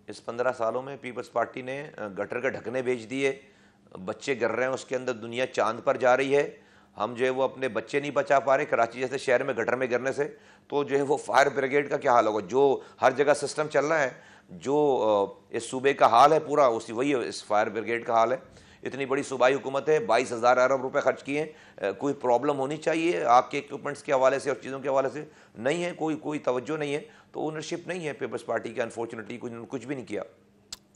Speaker 3: इस 15 सालों में पीपल्स पार्टी ने गटर के ढकने भेज दिए, बच्चे गिर रहे हैं, उसके अंदर दुनिया चांद पर जा रही है। हम जो है वो अपने बच्चे नहीं बचा पा रहे कराची जैसे शहर में गटर में गिरने से, तो जो है वो फायर ब्रिगेड का क्या हाल होगा? जो हर जगह सिस्टम चल रहा है, जो इस सूबे का हाल है पूरा, वही इस फायर ब्रिगेड का हाल है। इतनी बड़ी सूबाई हुकूमत है, 22,000 अरब रुपए खर्च किए, कोई प्रॉब्लम होनी चाहिए आपके इक्विपमेंट्स के हवाले से और चीज़ों के हवाले से नहीं है, कोई तवज्जो नहीं है, तो ओनरशिप नहीं है पीपल्स पार्टी के, अनफॉर्चुनेटली कुछ भी नहीं किया।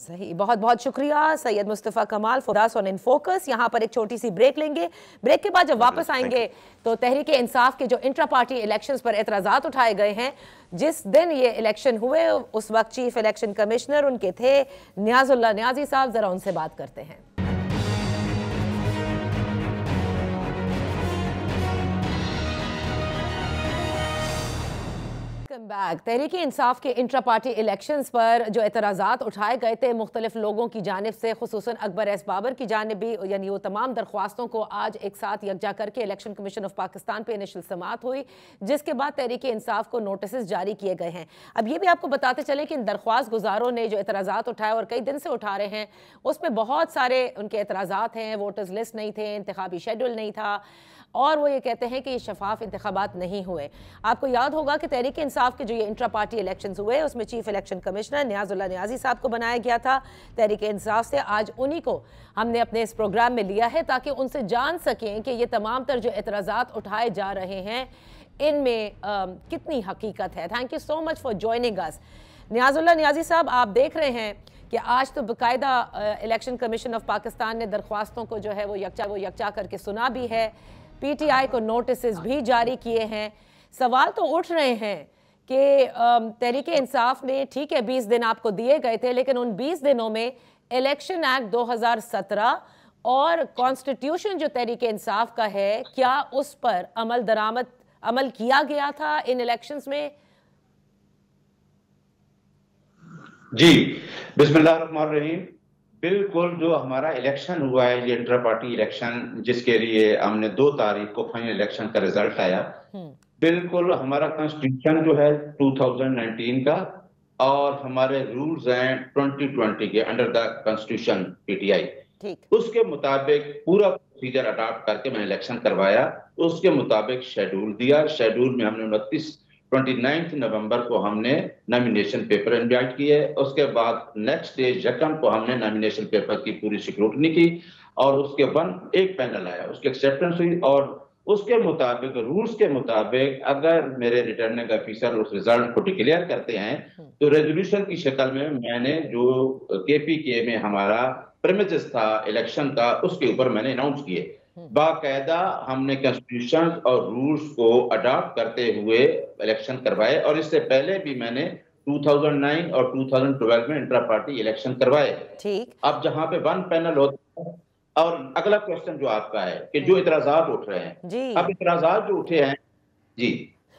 Speaker 1: सही, बहुत बहुत शुक्रिया सैयद मुस्तफ़ा कमाल फॉर ऑन इन फोकस। यहाँ पर एक छोटी सी ब्रेक लेंगे, ब्रेक के बाद जब वापस आएंगे तो तहरीक इंसाफ के जो इंट्रा पार्टी इलेक्शंस पर एतराज़ात उठाए गए हैं, जिस दिन ये इलेक्शन हुए उस वक्त चीफ इलेक्शन कमिश्नर उनके थे नियाजुल्लाह नियाजी साहब, जरा उनसे बात करते हैं। बैक तहरीक इंसाफ के इंट्रा पार्टी इलेक्शंस पर जो एतराज़ात उठाए गए थे मुख्तलिफ लोगों की जानिब से, खुसूसन अकबर एस बाबर की जानिब भी, यानी वो तमाम दरख्वास्तों को आज एक साथ यकजा करके इलेक्शन कमीशन ऑफ पाकिस्तान पे इनिशियल समाअत हुई, जिसके बाद तहरीक इंसाफ को नोटिस जारी किए गए हैं। अब ये भी आपको बताते चलें कि इन दरख्वास्त गुजारों ने जो एतराज़ात उठाए और कई दिन से उठा रहे हैं, उसमें बहुत सारे उनके एतराज़ात हैं। वोटर्स लिस्ट नहीं थे, इंतखाबी शेड्यूल नहीं था, और वो ये कहते हैं कि ये शफाफ इंतखाबात नहीं हुए। आपको याद होगा कि तहरीक इंसाफ के जो ये इंट्रा पार्टी इलेक्शंस हुए उसमें चीफ इलेक्शन कमिश्नर नियाजुल्लाह नियाजी साहब को बनाया गया था तहरीक इंसाफ से। आज उन्हीं को हमने अपने इस प्रोग्राम में लिया है ताकि उनसे जान सकें कि ये तमाम तर जो एतराज़ात उठाए जा रहे हैं इनमें कितनी हकीकत है। Thank you so much for joining us. Niazullah Niazi साहब, आप देख रहे हैं कि आज तो बाकायदा इलेक्शन कमीशन ऑफ पाकिस्तान ने दरख्वास्तों को जो है वो यकजा करके सुना भी है, पीटीआई को नोटिस भी जारी किए हैं। सवाल तो उठ रहे हैं कि तहरीक इंसाफ ने, ठीक है 20 दिन आपको दिए गए थे, लेकिन उन 20 दिनों में इलेक्शन एक्ट 2017 और कॉन्स्टिट्यूशन जो तहरीक इंसाफ का है, क्या उस पर अमल किया गया था इन इलेक्शंस में?
Speaker 4: जी, बिस्मिल्लाहिर्रहमानिर्रहीम। बिल्कुल, जो हमारा इलेक्शन हुआ है, ये इंटर पार्टी इलेक्शन, जिसके लिए हमने 2 तारीख को फाइनल इलेक्शन का रिजल्ट आया, बिल्कुल हमारा कॉन्स्टिट्यूशन जो है 2019 का और हमारे रूल्स हैं 2020 के अंडर द कॉन्स्टिट्यूशन पीटीआई, उसके मुताबिक पूरा प्रोसीजर अडॉप्ट करके मैंने इलेक्शन करवाया। उसके मुताबिक शेड्यूल दिया। शेड्यूल में हमने 29 नवंबर को हमने नॉमिनेशन पेपर इनवाइट किए। उसके बाद नेक्स्ट डे यकम को हमने नॉमिनेशन पेपर की पूरी स्क्रूटनी की और उसके एक पैनल आया, उसकी एक्सेप्टेंस हुई और उसके मुताबिक, रूल्स के मुताबिक, अगर मेरे रिटर्निंग ऑफिसर उस रिजल्ट को डिक्लेयर करते हैं तो रेजोल्यूशन की शक्ल में मैंने जो केपीके में हमारा प्रीमिसेस था इलेक्शन का, उसके ऊपर मैंने अनाउंस किए। बाकायदा हमने कॉन्स्टिट्यूशन और रूल्स को अडॉप्ट करते हुए इलेक्शन करवाए और इससे पहले भी मैंने 2009 और 2012 में इंट्रा पार्टी इलेक्शन करवाए।
Speaker 1: ठीक।
Speaker 4: अब जहां पे 1 पैनल होता है, और अगला क्वेश्चन जो आपका है कि जो इतराजात उठ रहे हैं जी, अब इतराजात जो उठे हैं जी,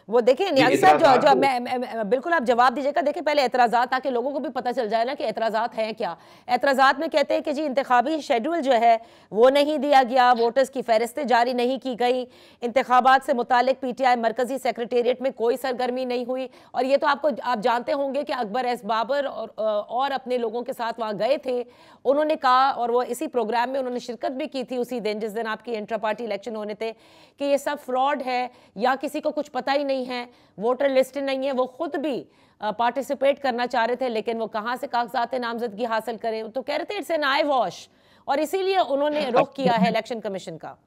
Speaker 1: वो देखिए नियाज़ी साहब, जो मैं बिल्कुल आप जवाब दीजिएगा। देखिए पहले एतराज़ात, ताकि लोगों को भी पता चल जाए ना कि एतराज़ात हैं क्या। एतराज़ात में कहते हैं कि जी इंतखाबी शेड्यूल जो है वो नहीं दिया गया, वोटर्स की फहरिस्तें जारी नहीं की गई, इंतखाबात से मुतालिक पीटीआई मरकजी सेक्रेटेरिएट में कोई सरगर्मी नहीं हुई। और ये तो आप जानते होंगे कि अकबर एस बाबर और अपने लोगों के साथ वहाँ गए थे। उन्होंने कहा, और वो इसी प्रोग्राम में उन्होंने शिरकत भी की थी उसी दिन जिस दिन आपकी इंट्रा पार्टी इलेक्शन होने थे, कि ये सब फ्रॉड है या किसी को कुछ पता ही नहीं है, वोटर लिस्ट नहीं है। वो खुद भी पार्टिसिपेट करना चाह रहे थे, लेकिन वो कहां से कागजात नामजदगी हासिल करें, तो कह रहे थे इट्स एन आई वॉश, और इसीलिए उन्होंने रुख किया है इलेक्शन कमीशन का।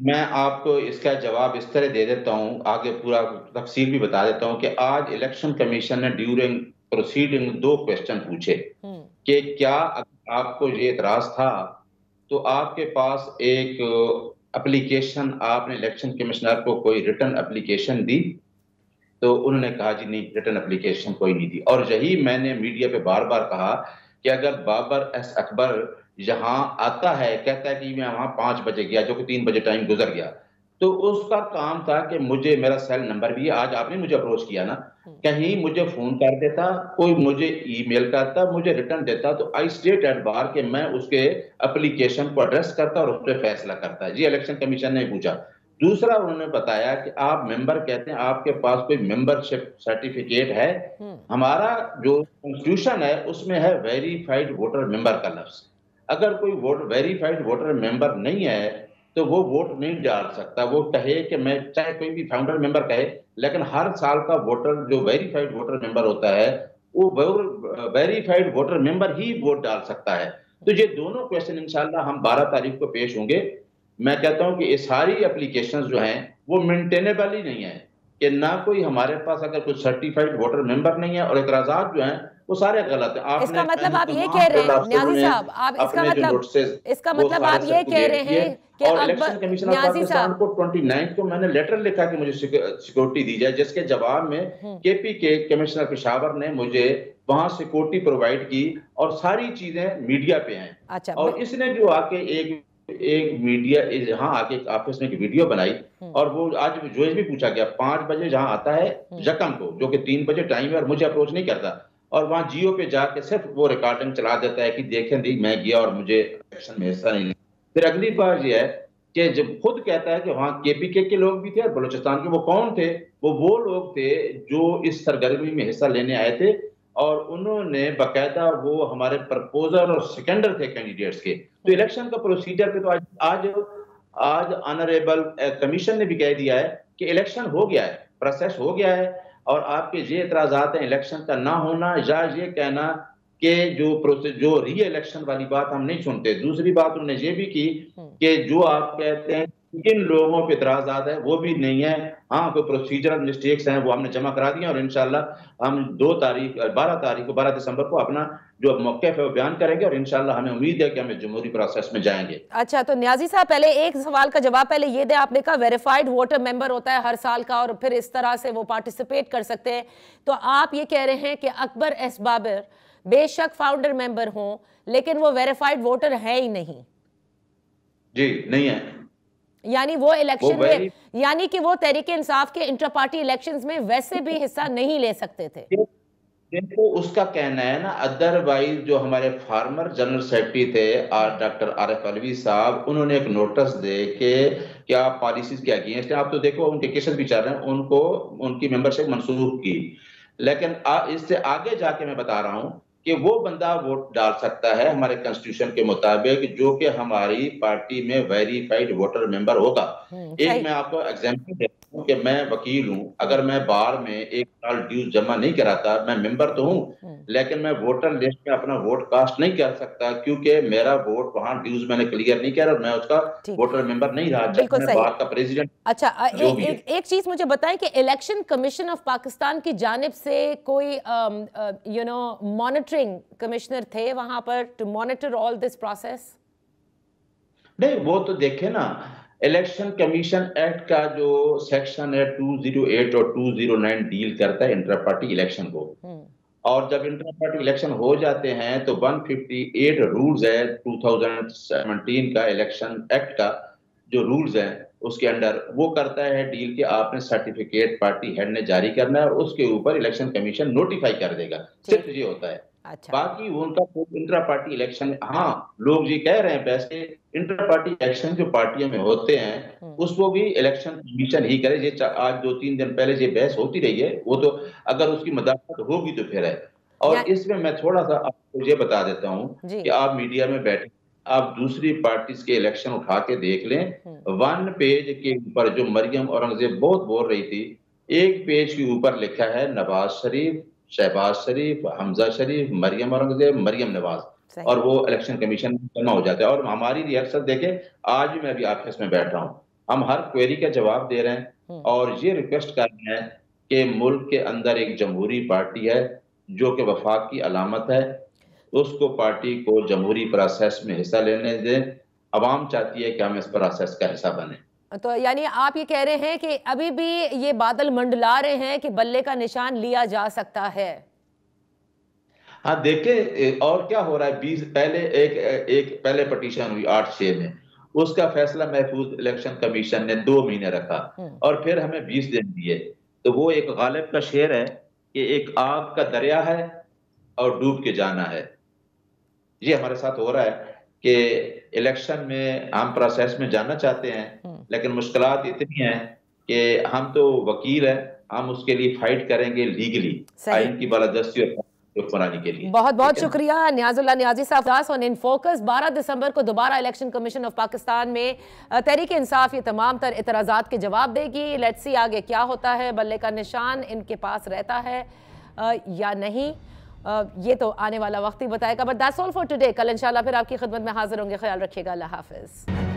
Speaker 4: मैं आपको इसका जवाब इस तरह दे देता हूं, आगे पूरा तफसील भी बता देता हूं कि आज इलेक्शन कमीशन ने ड्यूरिंग प्रोसीडिंग 2 क्वेश्चन पूछे कि क्या आपको ये इतराज था तो आपके पास एक एप्लीकेशन, आपने इलेक्शन कमिश्नर को कोई रिटर्न एप्लीकेशन दी? तो उन्होंने कहा जी नहीं, रिटर्न एप्लीकेशन कोई नहीं दी। और यही मैंने मीडिया पे बार बार कहा कि अगर बाबर एस अकबर यहाँ आता है, कहता है कि मैं वहां 5 बजे गया, जो कि 3 बजे टाइम गुजर गया, तो उसका काम था कि मुझे, मेरा सेल नंबर भी है, आज आपने मुझे अप्रोच किया ना, कहीं मुझे फोन कर देता, कोई मुझे ईमेल करता, मुझे रिटर्न देता, तो आई स्टेट एट बार के मैं उसके एप्लीकेशन को एड्रेस करता और उस पर फैसला करता। जी इलेक्शन कमीशन ने पूछा। दूसरा उन्होंने बताया कि आप मेंबर कहते हैं, आपके पास कोई मेंबरशिप सर्टिफिकेट है? हमारा जो कॉन्स्टिट्यूशन है उसमें है वेरीफाइड वोटर मेंबर का लफ्ज। अगर कोई वेरीफाइड वोटर मेंबर नहीं है तो वो वोट नहीं डाल सकता। वो कहे कि मैं, चाहे कोई भी फाउंडर मेंबर कहे, लेकिन हर साल का वोटर जो वेरीफाइड वोटर मेंबर होता है वो वेरीफाइड वोटर मेंबर ही वोट डाल सकता है। तो ये दोनों क्वेश्चन इंशाल्लाह हम 12 तारीख को पेश होंगे। मैं कहता हूं कि ये सारी एप्लीकेशंस जो हैं वो मेंटेनेबल ही नहीं है, कि ना कोई हमारे पास अगर कोई सर्टिफाइड वोटर मेंबर नहीं है, और इतराजात जो हैं वो सारे गलत हैं।
Speaker 1: इसका मतलब आप ये कह रहे हैं नियाज़ी साहब, आप इसका मतलब आप ये कह रहे हैं कि
Speaker 4: और इलेक्शन कमीशन ऑफ पाकिस्तान को 29 को मैंने लेटर लिखा कि मुझे सिक्योरिटी दी जाए, जिसके जवाब में केपीके कमिश्नर पेशावर ने मुझे वहां सिक्योरिटी प्रोवाइड की और सारी चीजें मीडिया पे हैं।
Speaker 1: अच्छा,
Speaker 4: और इसने जो आके एक एक मीडिया यहाँ आके ऑफिस में एक वीडियो बनाई और वो आज जो भी पूछा गया 5 बजे जहाँ आता है जकम को, जो कि 3 बजे टाइम है और मुझे अप्रोच नहीं करता, और वहाँ जियो पे जाके सिर्फ वो रिकॉर्डिंग चला देता है कि देखें दी मैं गया और मुझे इलेक्शन में हिस्सा नहीं लिया। फिर अगली बात ये है कि जब खुद कहता है कि वहाँ केपीके के लोग भी थे और बलूचिस्तान के, वो कौन थे? वो लोग थे जो इस सरगर्मी में हिस्सा लेने आए थे और उन्होंने बाकायदा वो हमारे प्रपोजर और सेकेंडर थे कैंडिडेट्स के। तो इलेक्शन का प्रोसीजर पे तो आज ऑनरेबल कमीशन ने भी कह दिया है कि इलेक्शन हो गया है, प्रोसेस हो गया है, और आपके ये एतराजात हैं इलेक्शन का ना होना या ये कहना कि जो री इलेक्शन वाली बात हम नहीं सुनते। दूसरी बात उन्होंने ये भी की कि जो आप कहते हैं किन लोगों पे इतराजात है वो भी नहीं है, हाँ कोई प्रोसीजरल मिस्टेक्स हैं वो हमने जमा करा दिए और इंशाल्लाह हम 12 दिसंबर को अपना जो मौक़िफ़ है वो बयान करेंगे और इंशाल्लाह हमें उम्मीद है कि हम जमहूरी प्रोसेस में जाएंगे।
Speaker 1: अच्छा, तो न्याजी साहब पहले एक सवाल का जवाब पहले ये दे, आपने कहा वेरीफाइड वोटर मेंबर होता है हर साल का और फिर इस तरह से वो पार्टिसिपेट कर सकते हैं, तो आप ये कह रहे हैं कि अकबर एस बाबर बेशक फाउंडर मेंबर हों लेकिन वो वेरीफाइड वोटर है ही नहीं?
Speaker 4: जी नहीं है,
Speaker 1: यानी वो इलेक्शन में, यानी कि वो तहरीक इंसाफ के इंटर पार्टी इलेक्शंस में वैसे भी हिस्सा नहीं ले सकते थे।
Speaker 4: देखो उसका कहना है ना, अदरवाइज जो हमारे फार्मर जनरल सेक्रेटरी थे डॉक्टर आरिफ अलवी साहब, उन्होंने एक नोटिस दे के क्या पॉलिसीज के अगेंस्ट है, आप तो देखो उनके केसेस भी चल रहे हैं, उनको उनकी मेंबरशिप मंसूख की। लेकिन इससे आगे जाके मैं बता रहा हूं कि वो बंदा वोट डाल सकता है हमारे कॉन्स्टिट्यूशन के मुताबिक जो कि हमारी पार्टी में वेरीफाइड वोटर मेंबर होगा। एक मैं आपको एग्जांपल देता हूं कि मैं वकील हूं, अगर मैं बार में 1 साल ड्यूज जमा नहीं कराता, मैं मेंबर तो हूं लेकिन मैं वोटर लिस्ट में अपना वोट कास्ट नहीं कर सकता क्योंकि मेरा वोट वहां ड्यूज मैंने क्लियर नहीं किया और मैं उसका वोटर मेंबर नहीं रहा, मैं बार का प्रेसिडेंट।
Speaker 1: अच्छा, एक चीज मुझे बताएं कि इलेक्शन कमीशन ऑफ पाकिस्तान की जानिब से कोई मॉनिटरिंग कमिश्नर थे वहां पर to monitor all this process?
Speaker 4: नहीं, वो तो देखे ना, इलेक्शन कमीशन एक्ट का जो सेक्शन है 208 और 209 डील करता है इंटर पार्टी इलेक्शन को, और जब इंटर पार्टी इलेक्शन हो जाते हैं तो 158 रूल्स है 2017 का इलेक्शन एक्ट का जो रूल्स है उसके अंडर वो करता है डील कि आपने सर्टिफिकेट पार्टी हेड ने जारी करना है और उसके ऊपर इलेक्शन कमीशन नोटिफाई कर देगा, सिर्फ ये होता है। अच्छा। बाकी उनका इंटर पार्टी इलेक्शन, हाँ लोग ये कह रहे हैं वैसे इंटर पार्टी इलेक्शन जो पार्टियों में होते हैं उसको भी इलेक्शन कमीशन ही करे। ये आज 2-3 दिन पहले ये बहस होती रही है, वो तो अगर उसकी मदाखलत होगी तो फिर है। और इसमें मैं थोड़ा सा आपको ये बता देता हूँ कि आप मीडिया में बैठे, आप दूसरी पार्टीज के इलेक्शन उठा के देख लें, 1 पेज के ऊपर जो मरियम औरंगजेब बहुत बोल रही थी, 1 पेज के ऊपर लिखा है नवाज शरीफ, शहबाज शरीफ, हमजा शरीफ, मरियम औरंगजेब, मरियम नवाज, और वो इलेक्शन कमीशन में जमा हो जाता है। और हमारी रिएक्शन देखे, आज भी मैं भी ऑफिस में बैठ रहा हूँ, हम हर क्वेरी का जवाब दे रहे हैं और ये रिक्वेस्ट कर रहे हैं कि मुल्क के अंदर एक जमहूरी पार्टी है जो कि वफाक की अलामत है, उसको पार्टी को जमहूरी प्रोसेस में हिस्सा लेने दें। अवाम चाहती है कि हम इस प्रोसेस का हिस्सा बने।
Speaker 1: तो यानी आप ये कह रहे हैं कि अभी भी ये बादल मंडला रहे हैं कि बल्ले का निशान लिया जा सकता है?
Speaker 4: हाँ देखिए, और क्या हो रहा है, 20 पहले पटिशन हुई 8/6 में, उसका फैसला महफूज इलेक्शन कमीशन ने 2 महीने रखा और फिर हमें 20 दिन दिए। तो वो एक गालिब का शेर है कि एक आग का दरिया है और डूब के जाना है। ये हमारे साथ हो रहा है कि इलेक्शन में हम प्रोसेस में जाना चाहते हैं लेकिन मुश्किलात इतनी हैं कि हम तो वकील हैं, हम उसके लिए फाइट करेंगे लीगली, आइन की बालादस्ती और बनाने के लिए।
Speaker 1: बहुत बहुत शुक्रिया नियाजुल्लाह नियाजी साहब ऑन इन फोकस। 12 दिसंबर को दोबारा इलेक्शन कमीशन ऑफ पाकिस्तान में तहरीक इंसाफ ये तमाम तर इतराजात के जवाब देगी। लेट्स सी आगे क्या होता है, बल्ले का निशान इनके पास रहता है या नहीं, ये तो आने वाला वक्त ही बताएगा। But that's all for today. कल इंशाल्लाह फिर आपकी खिदमत में हाजिर होंगे। ख्याल रखिएगा। अल्लाह हाफिज।